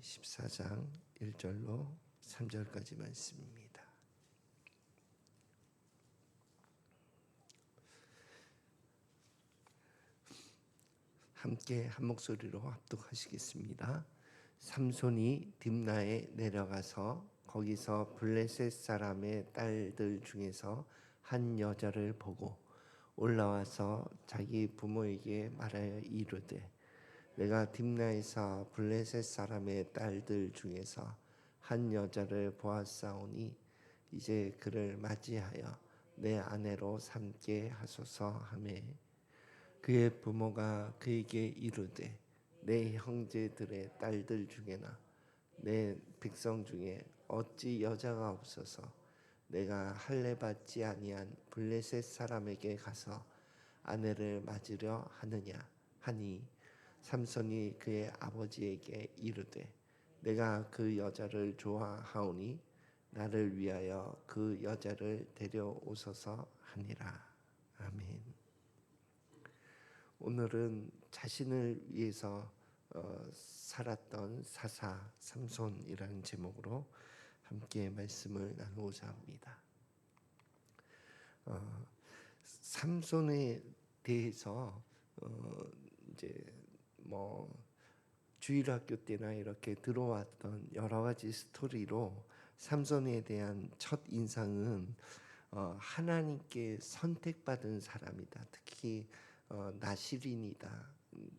14장 1절로 3절까지 말씀입니다. 함께 한 목소리로 합독하시겠습니다. 삼손이 딥나에 내려가서 거기서 블레셋 사람의 딸들 중에서 한 여자를 보고 올라와서 자기 부모에게 말하여 이르되 내가 딥나에서 블레셋 사람의 딸들 중에서 한 여자를 보았사오니 이제 그를 맞이하여 내 아내로 삼게 하소서 하매 그의 부모가 그에게 이르되 내 형제들의 딸들 중에나 내 백성 중에 어찌 여자가 없어서 내가 할례 받지 아니한 블레셋 사람에게 가서 아내를 맞으려 하느냐 하니 삼손이 그의 아버지에게 이르되 내가 그 여자를 좋아하오니 나를 위하여 그 여자를 데려오소서 하니라. 아멘. 오늘은 자신을 위해서 살았던 사사 삼손이라는 제목으로 함께 말씀을 나누고자 합니다. 삼손에 대해서 이제 주일학교 때나 이렇게 들어왔던 여러 가지 스토리로 삼손에 대한 첫 인상은 하나님께 선택받은 사람이다. 특히 나시린이다.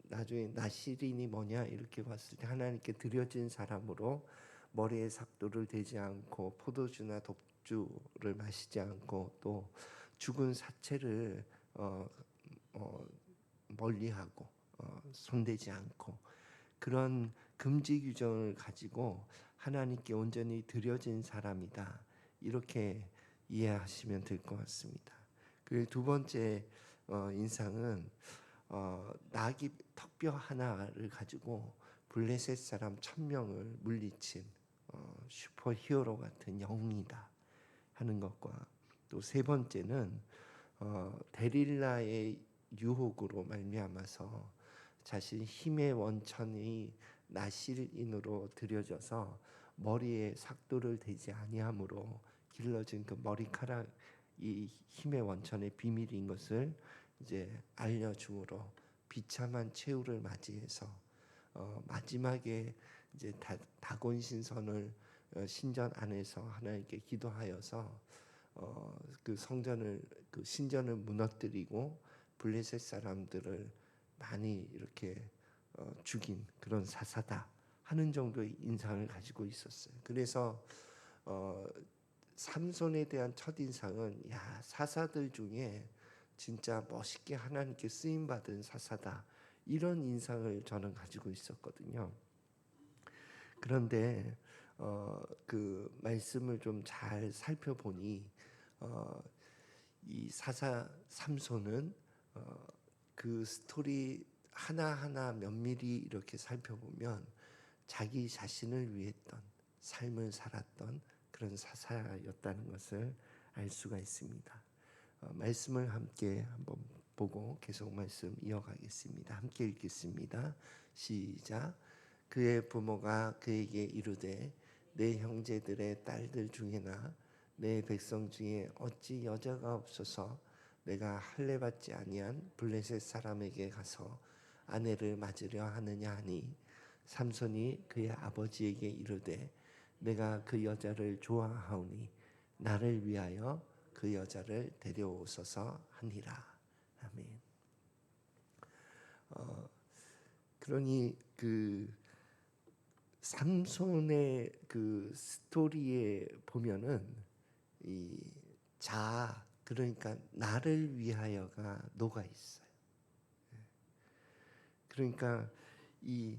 나중에 나시린이 뭐냐 이렇게 봤을 때 하나님께 드려진 사람으로 머리에 삭도를 대지 않고 포도주나 독주를 마시지 않고 또 죽은 사체를 멀리하고 손대지 않고 그런 금지 규정을 가지고 하나님께 온전히 드려진 사람이다. 이렇게 이해하시면 될 것 같습니다. 그리고 두 번째 인상은 나귀 턱뼈 하나를 가지고 블레셋 사람 1000명을 물리친 슈퍼 히어로 같은 영웅이다 하는 것과 또 세 번째는 데릴라의 유혹으로 말미암아서 자신 힘의 원천이 나실인으로 들여져서 머리에 삭도를 대지 아니함으로 길러진 그 머리카락 이 힘의 원천의 비밀인 것을 이제 알려줌으로 비참한 최후를 맞이해서 마지막에 이제 다곤 신선을 신전 안에서 하나님께 기도하여서 그 성전을 그 신전을 무너뜨리고 블레셋 사람들을 많이 이렇게 죽인 그런 사사다 하는 정도의 인상을 가지고 있었어요. 그래서 삼손에 대한 첫 인상은 사사들 중에 진짜 멋있게 하나님께 쓰임 받은 사사다 이런 인상을 저는 가지고 있었거든요. 그런데 그 말씀을 좀 잘 살펴보니 이 사사 삼손은 그 스토리 하나하나 면밀히 이렇게 살펴보면 자기 자신을 위했던 삶을 살았던 그런 사사였다는 것을 알 수가 있습니다. 말씀을 함께 한번 보고 계속 말씀 이어가겠습니다. 함께 읽겠습니다. 시작. 그의 부모가 그에게 이르되 내 형제들의 딸들 중에나 내 백성 중에 어찌 여자가 없어서 내가 할례 받지 아니한 블레셋 사람에게 가서 아내를 맞으려 하느냐 하니 삼손이 그의 아버지에게 이르되 내가 그 여자를 좋아하오니 나를 위하여 그 여자를 데려오소서 하니라. 아멘. 그러니 그 삼손의 그 스토리에 보면은 이 자 그러니까 나를 위하여가 녹아 있어요. 그러니까 이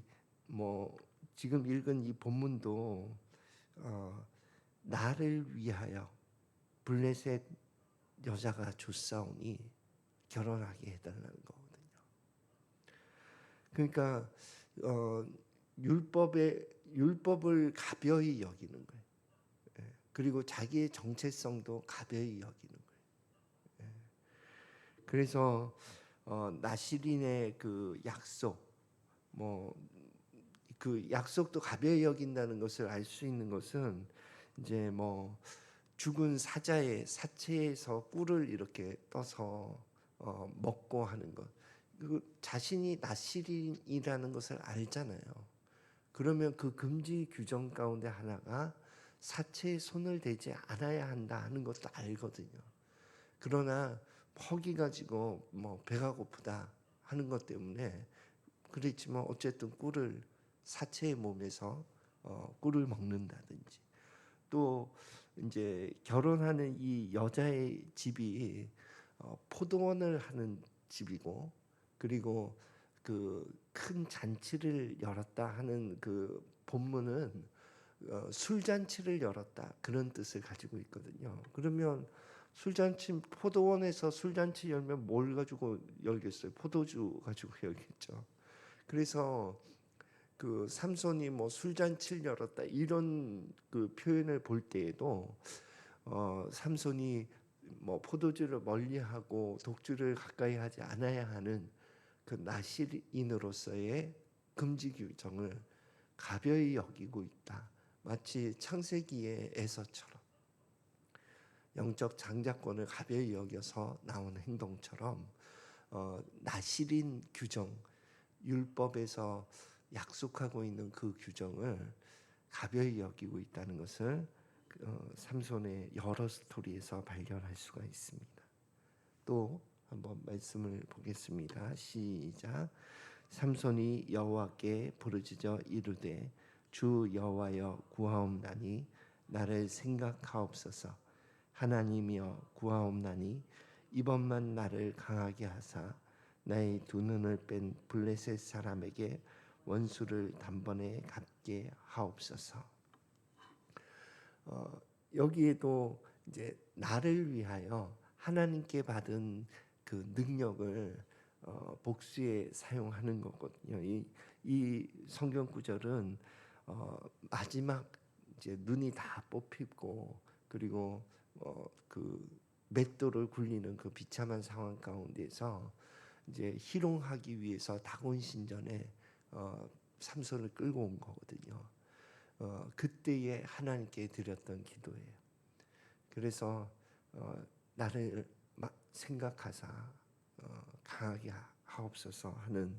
지금 읽은 이 본문도 나를 위하여 블레셋 여자가 좋사오니 결혼하게 해달라는 거거든요. 그러니까 율법을 가벼이 여기는 거예요. 그리고 자기의 정체성도 가벼이 여기는 거예요. 그래서 나시린의 그 약속, 그 약속도 가벼이 여긴다는 것을 알 수 있는 것은 이제 뭐 죽은 사자의 사체에서 꿀을 이렇게 떠서 먹고 하는 것. 그 자신이 나실인이라는 것을 알잖아요. 그러면 그 금지 규정 가운데 하나가 사체에 손을 대지 않아야 한다 하는 것도 알거든요. 그러나 허기 가지고 뭐 배가 고프다 하는 것 때문에 그랬지만 어쨌든 꿀을 사체의 몸에서 꿀을 먹는다든지, 또 이제 결혼하는 이 여자의 집이 포도원을 하는 집이고, 그리고 그 큰 잔치를 열었다 하는 그 본문은 술잔치를 열었다 그런 뜻을 가지고 있거든요. 그러면 술잔치, 포도원에서 술잔치 열면 뭘 가지고 열겠어요? 포도주 가지고 열겠죠. 그래서 그 삼손이 뭐 술잔치를 열었다 이런 그 표현을 볼 때에도 삼손이 뭐 포도주를 멀리하고 독주를 가까이 하지 않아야 하는 그 나실인으로서의 금지 규정을 가벼이 여기고 있다. 마치 창세기의 에서처럼 영적 장자권을 가벼이 여겨서 나온 행동처럼 나실인 규정, 율법에서 약속하고 있는 그 규정을 가벼이 여기고 있다는 것을 삼손의 여러 스토리에서 발견할 수가 있습니다. 또 한번 말씀을 보겠습니다. 시작. 삼손이 여호와께 부르짖어 이르되 주 여호와여 구하옵나니 나를 생각하옵소서. 하나님이여 구하옵나니 이번만 나를 강하게 하사 나의 두 눈을 뺀 블레셋 사람에게 원수를 단번에 갚게 하옵소서. 여기에도 이제 나를 위하여 하나님께 받은 그 능력을 복수에 사용하는 거거든요. 이 성경 구절은 마지막 이제 눈이 다 뽑히고, 그리고 그 맷돌을 굴리는 그 비참한 상황 가운데서 이제 희롱하기 위해서 다곤 신전에 삼손을 끌고 온 거거든요. 그때에 하나님께 드렸던 기도예요. 그래서 나를 생각하사 강하게 하옵소서 하는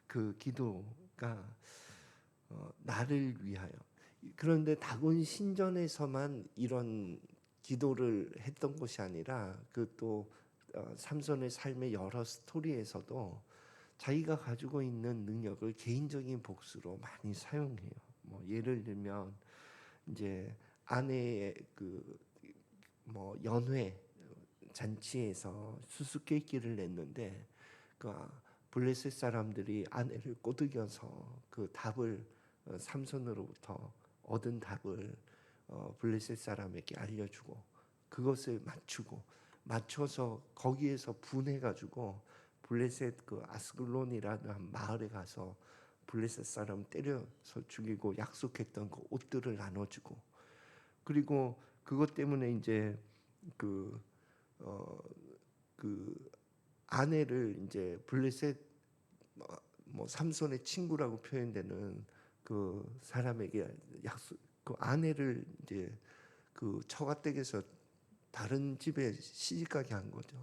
그 기도가 나를 위하여. 그런데 다곤 신전에서만 이런 기도를 했던 것이 아니라 그 또 삼손의 삶의 여러 스토리에서도 자기가 가지고 있는 능력을 개인적인 복수로 많이 사용해요. 뭐 예를 들면 이제 아내의 그 뭐 연회 잔치에서 수수께끼를 냈는데 그 블레셋 사람들이 아내를 꼬드겨서 그 답을 삼손으로부터 얻은 답을 블레셋 사람에게 알려주고 그것을 맞춰서 거기에서 분해가지고 블레셋 그 아스글론이라는 한 마을에 가서 블레셋 사람 때려서 죽이고 약속했던 그 옷들을 나눠주고, 그리고 그것 때문에 이제 그 아내를 이제 블레셋 뭐 삼손의 친구라고 표현되는 그 사람에게 그 아내를 이제 그 처가댁에서 다른 집에 시집가게 한 거죠.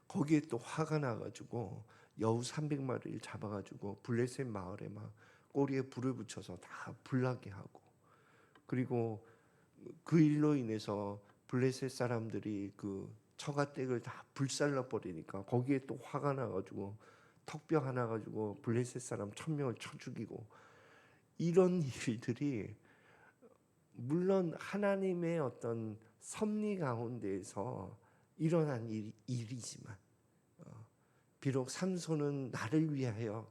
거기에 또 화가 나가지고 여우 300마리를 잡아가지고 블레셋 마을에 막 꼬리에 불을 붙여서 다 불나게 하고, 그리고 그 일로 인해서 블레셋 사람들이 그 처가댁을 다 불살라 버리니까 거기에 또 화가 나가지고 턱뼈 하나 가지고 블레셋 사람 1000명을 쳐 죽이고, 이런 일들이 물론 하나님의 어떤 섭리 가운데에서 일어난 일이지만 비록 삼손은 나를 위하여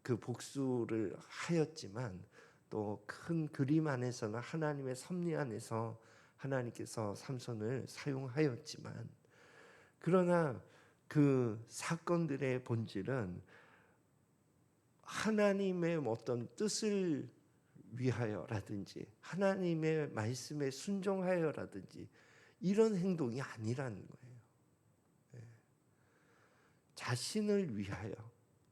그 복수를 하였지만 또 큰 그림 안에서는 하나님의 섭리 안에서 하나님께서 삼손을 사용하였지만, 그러나 그 사건들의 본질은 하나님의 어떤 뜻을 위하여라든지 하나님의 말씀에 순종하여라든지 이런 행동이 아니라는 거예요. 자신을 위하여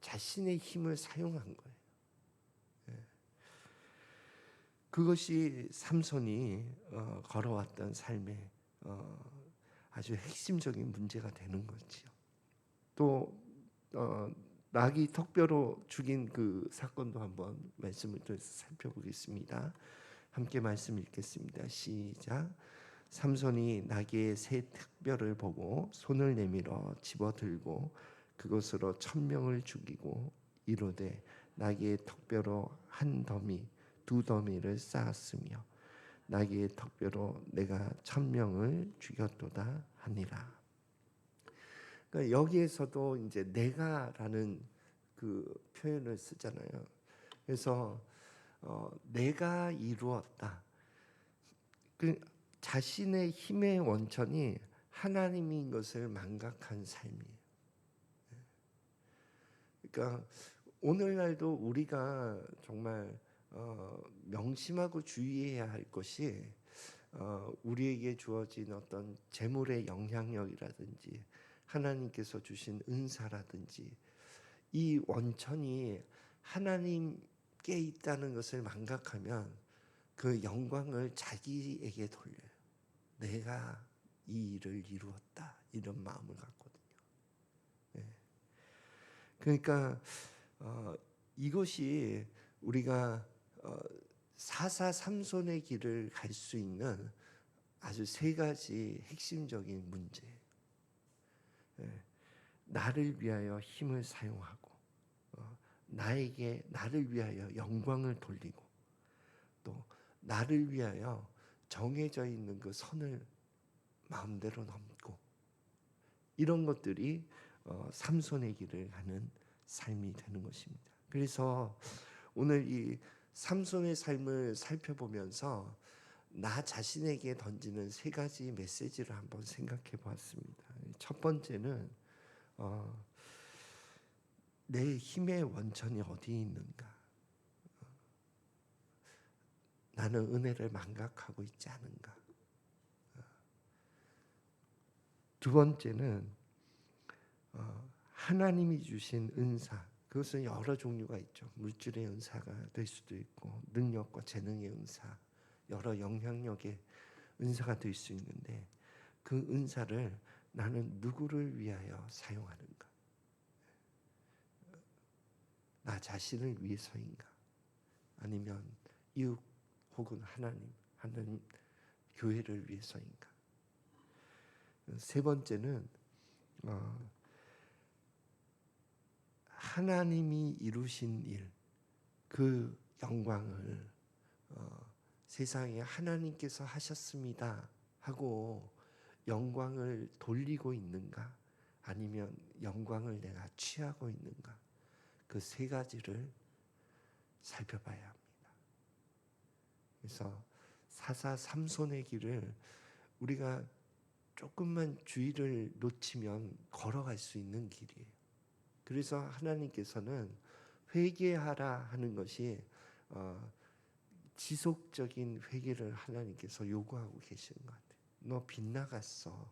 자신의 힘을 사용한 거예요. 그것이 삼손이 걸어왔던 삶의 아주 핵심적인 문제가 되는 거지요. 또 낙이 턱뼈로 죽인 그 사건도 한번 말씀을 통해서 살펴보겠습니다. 함께 말씀 읽겠습니다. 시작. 삼손이 나귀의 새 턱뼈를 보고 손을 내밀어 집어들고 그것으로 1,000명을 죽이고 이르되 나귀의 턱뼈로 한 더미 두 더미를 쌓았으며 나귀의 턱뼈로 내가 1,000명을 죽였도다 하니라. 그러니까 여기에서도 이제 내가라는 그 표현을 쓰잖아요. 그래서 내가 이루었다. 그 자신의 힘의 원천이 하나님인 것을 망각한 삶이에요. 그러니까 오늘날도 우리가 정말 명심하고 주의해야 할 것이 우리에게 주어진 어떤 재물의 영향력이라든지 하나님께서 주신 은사라든지 이 원천이 하나님께 있다는 것을 망각하면 그 영광을 자기에게 돌려요. 내가 이 일을 이루었다 이런 마음을 갖거든요. 네. 그러니까 이것이 우리가 사사삼손의 길을 갈 수 있는 아주 세 가지 핵심적인 문제. 나를 위하여 힘을 사용하고 나를 위하여 영광을 돌리고 또 나를 위하여 정해져 있는 그 선을 마음대로 넘고 이런 것들이 삼손의 길을 가는 삶이 되는 것입니다. 그래서 오늘 이 삼손의 삶을 살펴보면서 나 자신에게 던지는 세 가지 메시지를 한번 생각해 보았습니다. 첫 번째는 내 힘의 원천이 어디 있는가? 나는 은혜를 망각하고 있지 않은가? 두 번째는 하나님이 주신 은사, 그것은 여러 종류가 있죠. 물질의 은사가 될 수도 있고 능력과 재능의 은사, 여러 영향력의 은사가 될 수 있는데 그 은사를 나는 누구를 위하여 사용하는가? 나 자신을 위해서인가? 아니면 이웃 혹은 하나님 교회를 위해서인가? 세 번째는 하나님이 이루신 일, 그 영광을 세상에 하나님께서 하셨습니다 하고 영광을 돌리고 있는가? 아니면 영광을 내가 취하고 있는가? 그 세 가지를 살펴봐야 합니다. 그래서 사사삼손의 길을 우리가 조금만 주의를 놓치면 걸어갈 수 있는 길이에요. 그래서 하나님께서는 회개하라 하는 것이 지속적인 회개를 하나님께서 요구하고 계시는 것 같아요. 너 빗나갔어.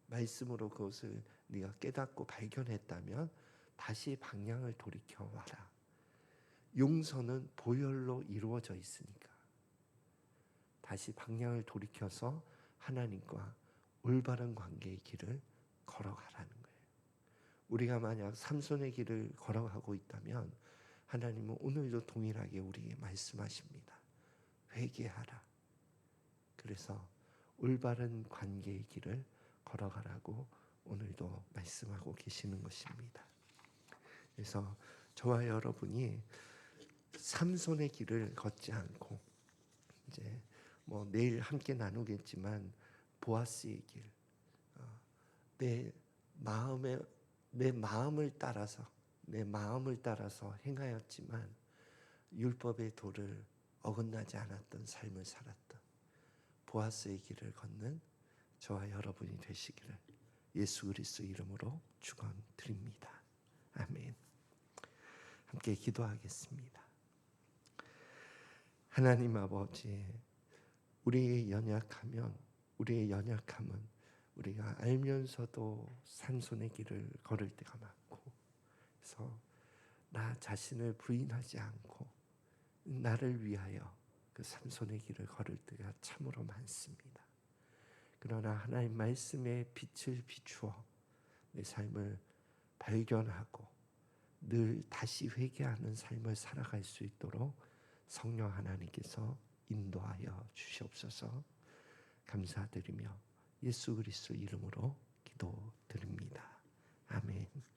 말씀으로 그것을 네가 깨닫고 발견했다면 다시 방향을 돌이켜 와라. 용서는 보혈로 이루어져 있으니까 다시 방향을 돌이켜서 하나님과 올바른 관계의 길을 걸어가라는 거예요. 우리가 만약 삼손의 길을 걸어가고 있다면 하나님은 오늘도 동일하게 우리에게 말씀하십니다. 회개하라. 그래서 올바른 관계의 길을 걸어가라고 오늘도 말씀하고 계시는 것입니다. 그래서 저와 여러분이 삼손의 길을 걷지 않고 이제 내일 함께 나누겠지만 보아스의 길, 내 마음을 따라서 행하였지만 율법의 도를 어긋나지 않았던 삶을 살았던 보아스의 길을 걷는 저와 여러분이 되시기를 예수 그리스도 이름으로 축원드립니다. 아멘. 함께 기도하겠습니다. 하나님 아버지, 우리의 연약함은 우리가 알면서도 삼손의 길을 걸을 때가 많고, 그래서 나 자신을 부인하지 않고 나를 위하여 그 삼손의 길을 걸을 때가 참으로 많습니다. 그러나 하나님 말씀의 빛을 비추어 내 삶을 발견하고 늘 다시 회개하는 삶을 살아갈 수 있도록 성령 하나님께서 인도하여 주시옵소서. 감사드리며 예수 그리스도 이름으로 기도드립니다. 아멘.